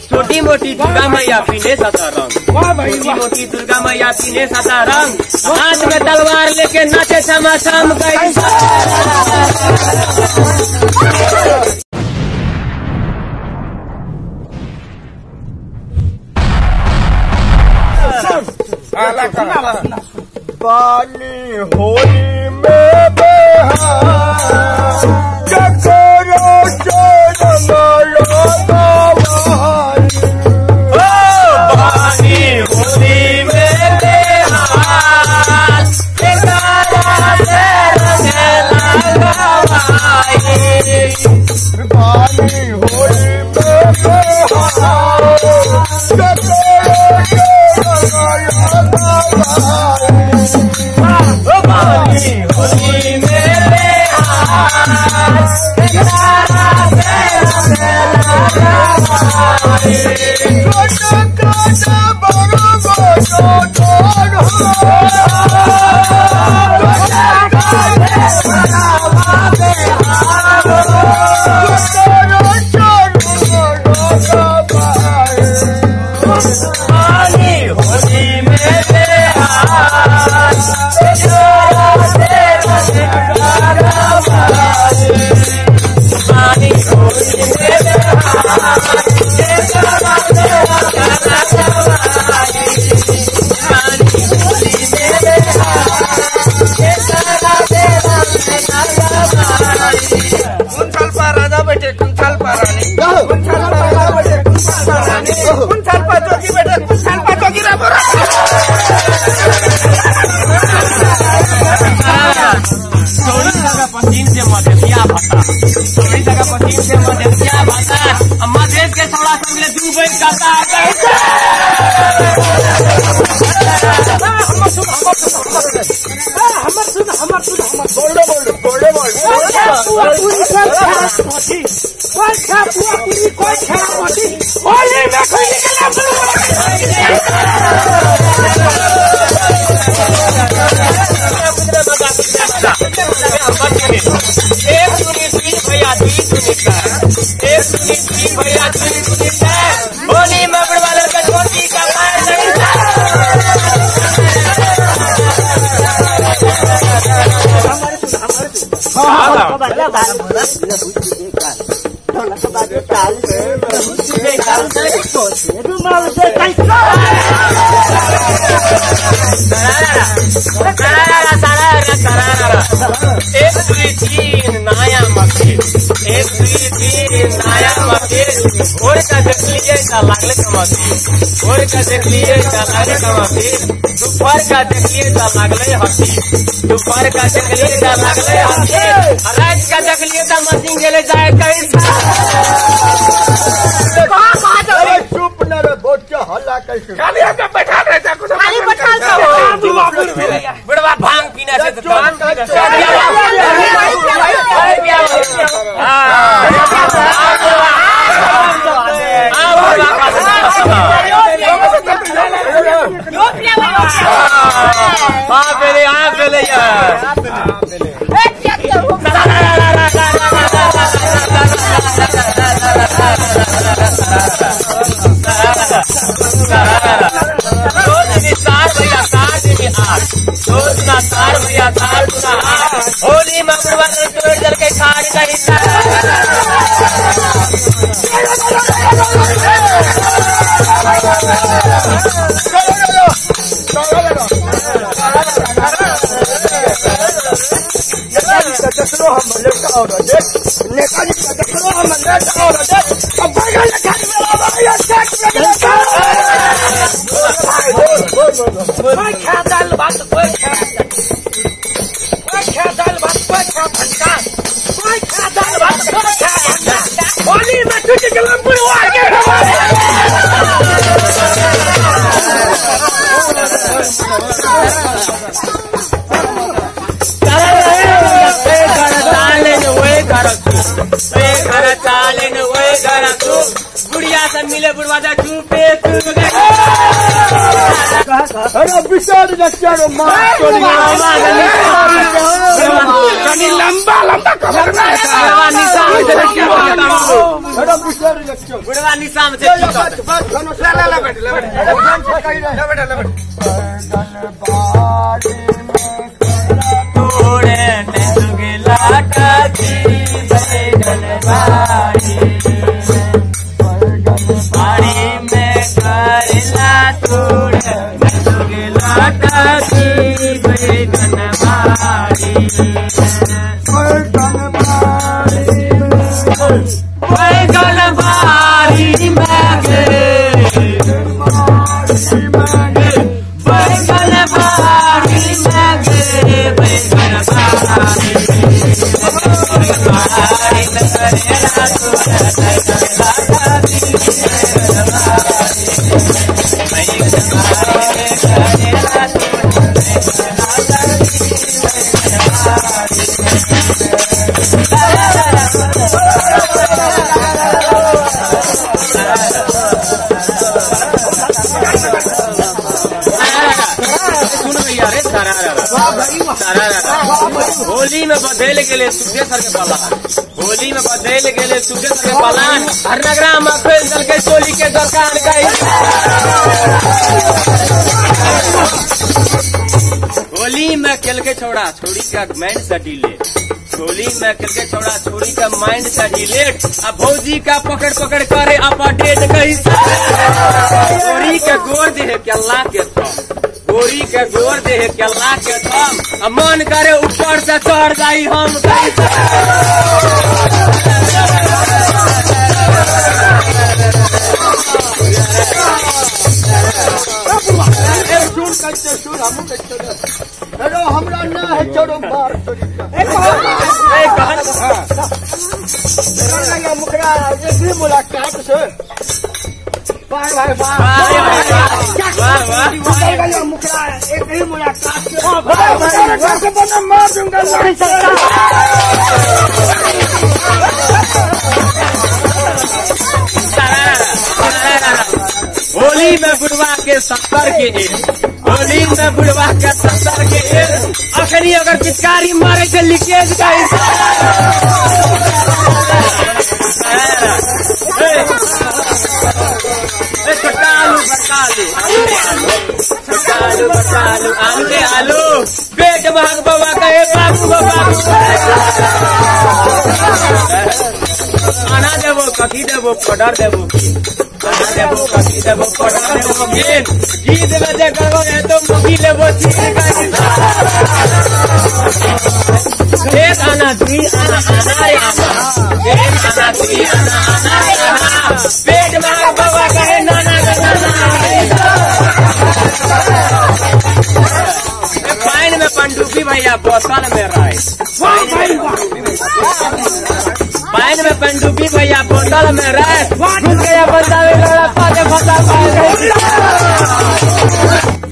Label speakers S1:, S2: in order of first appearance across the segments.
S1: छोटी मोटी दुर्गा मैया पीने सता रंग, छोटी मोटी दुर्गा मैया पीने सता रंग, हाथ में तलवार लेके नाचे छमाछम गई।
S2: पानी होली में बेहार चकोरो चोरमालो गवाई।
S1: पानी होली में बेहार चकोरो गवाई।
S2: पानी होली में बेहार चकोरो चोरमालो गवाई।
S1: पानी होली में बेहार पश्चिम से मधेसिया भाषा, थोड़ी जगह पश्चिम से मधेसिया भाषा, मधेश के छोड़ा सबले दुबई कहता एक सुनी तीन भैया दुई सुनी एक सुनी तीन भैया दुई सुनी होली मगड़ वाले का छोटी का एक दुई तीन नया मस्जिद, एक दुई तीन नया मस्जिद, घोड़ का देख लीजिए लागले का मस्जिद, घोड़ का देख लीजिए लागले का मस्जिद, दोपहर का देख लीजिए लागले हंसी, दोपहर का देख लीजिए लागले हंसी, रात का देख लीजिए मशीन गेले जाए कहीं।
S2: चुप न रे बोचा हल्ला कैसे
S3: खाली हमको बैठा रहता कुछ
S4: खाली बैठा दो
S1: बुढ़वा भांग पीने से तो भांग होली मगरवा जल के खाड़ी का हिस्सा होली में तुझे गलम बुलवा के बुढ़िया से मिले बुढ़वा चुपे
S2: अरे विशाल रक्षा मार
S3: लंबा लंबा खबर
S1: बुढ़वा निशान से तोड़े बाड़ी में करेला तोड़े बैगन बाड़ी बैगन बाड़ी में बैगन बाड़ी में बैगन बाड़ी में करेला होली में बदल गेले सुखेश्वर के पलान होली में बदल गेले सुखेश्वर के पलान हर नगरा में फेल दल के चोली के दुकान गई होली में खेल के छोड़ा छोड़ी का माइंड सटीले होली में खेल के छोड़ा छोड़ी का माइंड सटीलेट अब भौजी का पकड़ पकड़ करे अपडेट कही गोरी के गोर दे केला के गोरी के गोर दे केला के थम मन करे ऊपर से चढ़ जाई हम
S2: अरे हमरा ना है छोड़ो मार मुखरा एक ही मुलाकात से भाई मुखरा एक ही मुलाकात से मार दूंगा
S1: होली में बुढ़वा के 70 के होली में बुढ़वा के 70 के अखनी अगर पिचकारी मारे के लीकेज का आलू पेट भाग बाबा कहे बाबू खाना देवो कथी देवो पॉडर देवो खाना देवो कथी देवो पॉडर देवो गीत में जे गो है तो मुगी लेवो एक आना दुई आना दुई आना पेट भाग बाबा कहे नाना पाइन में पंडुबी भैया बोतल में रहे पाइन में पंडुबी भैया बोतल में रहे घुस गया बंदा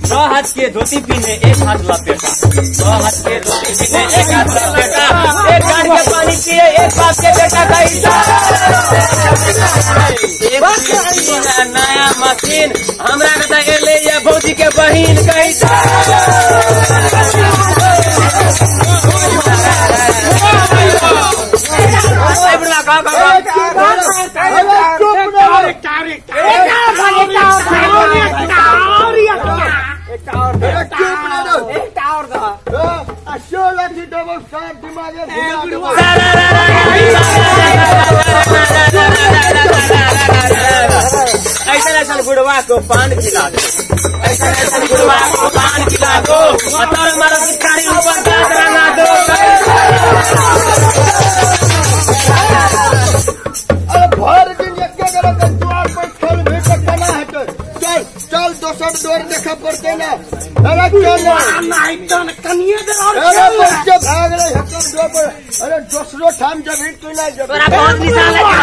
S1: दो हाथ के धोती पीने एक हाथ लपेटा दो हाथ के धोती पीने एक हाथ लपेटा एक गाड़ के पानी पिए एक बाप के बेटा नया मशीन हमरा के ले या भौजी के बहिन कही ऐसा बुढ़वा को पान खिला दो ऐसा बुढ़वा को पान खिला दो और हमारा पिचकारी ऊपर रंगा दो
S2: अरे भर दिन एक द्वार पर खोल भी सकना है चल चल दोसर द्वार देखा पड़ते ना अरे चल
S3: नहीं तो कनिए दे और
S2: अरे बच्चे भाग रहे हैं दो पर अरे दूसरो ठाम जब हिट तू नहीं जब
S1: तोरा बहुत निशान लगे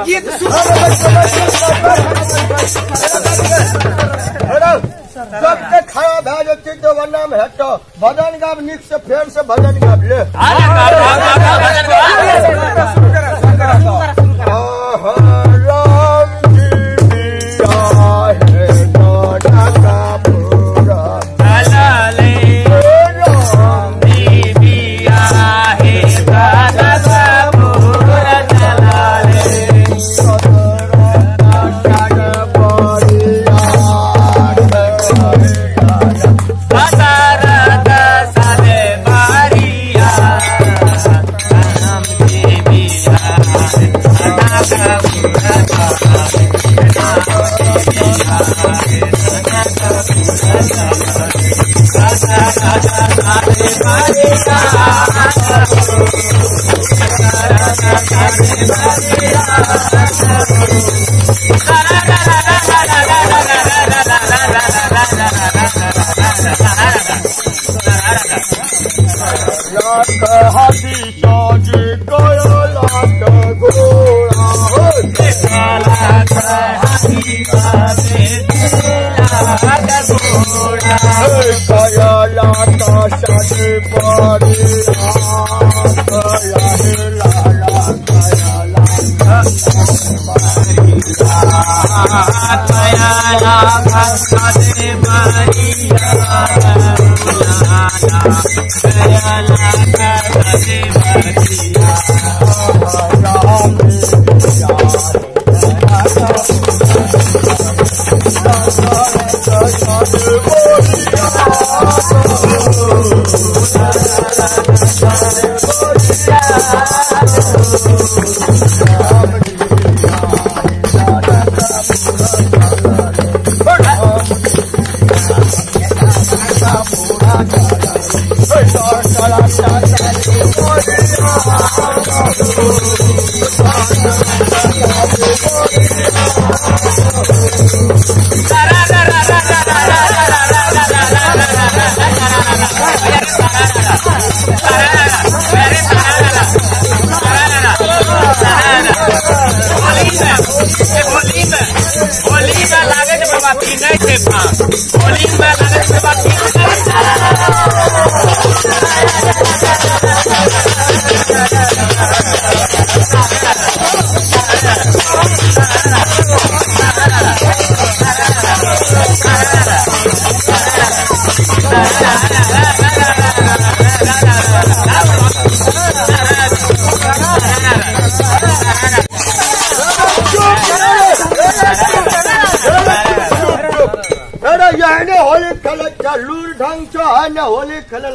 S3: गीत
S2: सबके खाया भै जती तो वरना में हटो भजन गाब निक से फेर से भजन गाब ले होली खेल लूर ढंग से है न होली खेल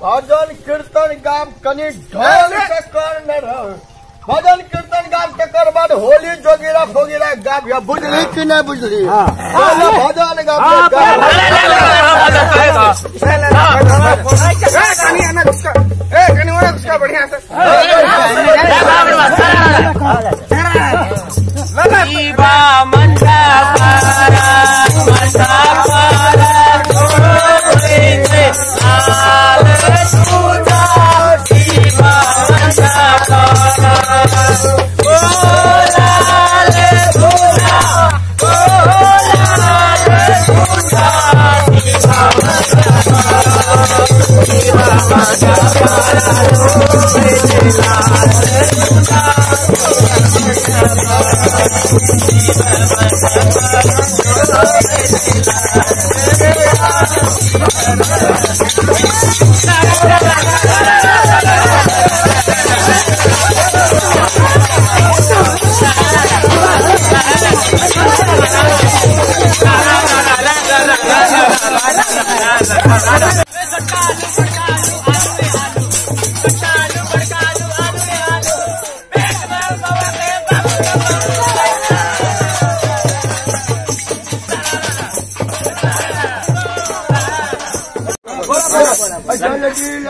S2: भजन कीर्तन गाम कनी ढंग से कर न रहो भजन कीर्तन गाम तकर बाद होली जोगिरा फोगिरा गाम या बुझली कि नहीं बुझली भजन गाम बढ़िया से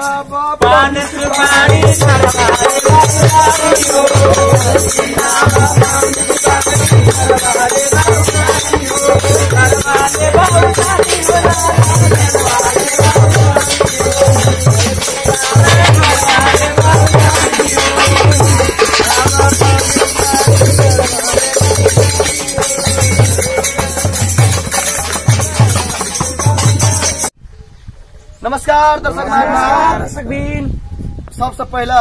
S1: पान सुपारी
S2: नमस्कार दर्शक
S3: सकबीन
S2: सबसे पहला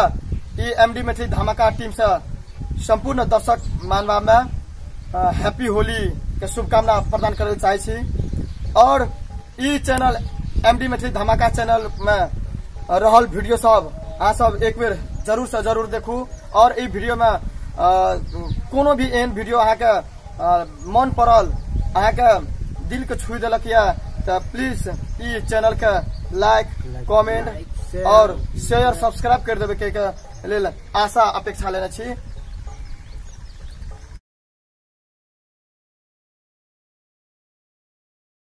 S2: ये एमडी मैथिली धमाका टीम से संपूर्ण दर्शक मानव में हैप्पी होली के शुभकामना प्रदान करे चाहे छी। और ई चैनल एमडी मैथिली धमाका चैनल में रहल वीडियो सब अहाँ सब एक बेर जरूर से जरूर देखू। और ई वीडियो में कोनो भी एहन वीडियो अहाँ के मन पड़ल अहाँ के दिल के छू देलक या तो प्लीज ई चैनल के लाइक कमेंट और शेयर सब्सक्राइब कर देवे के लेल आशा अपेक्षा लेने छी।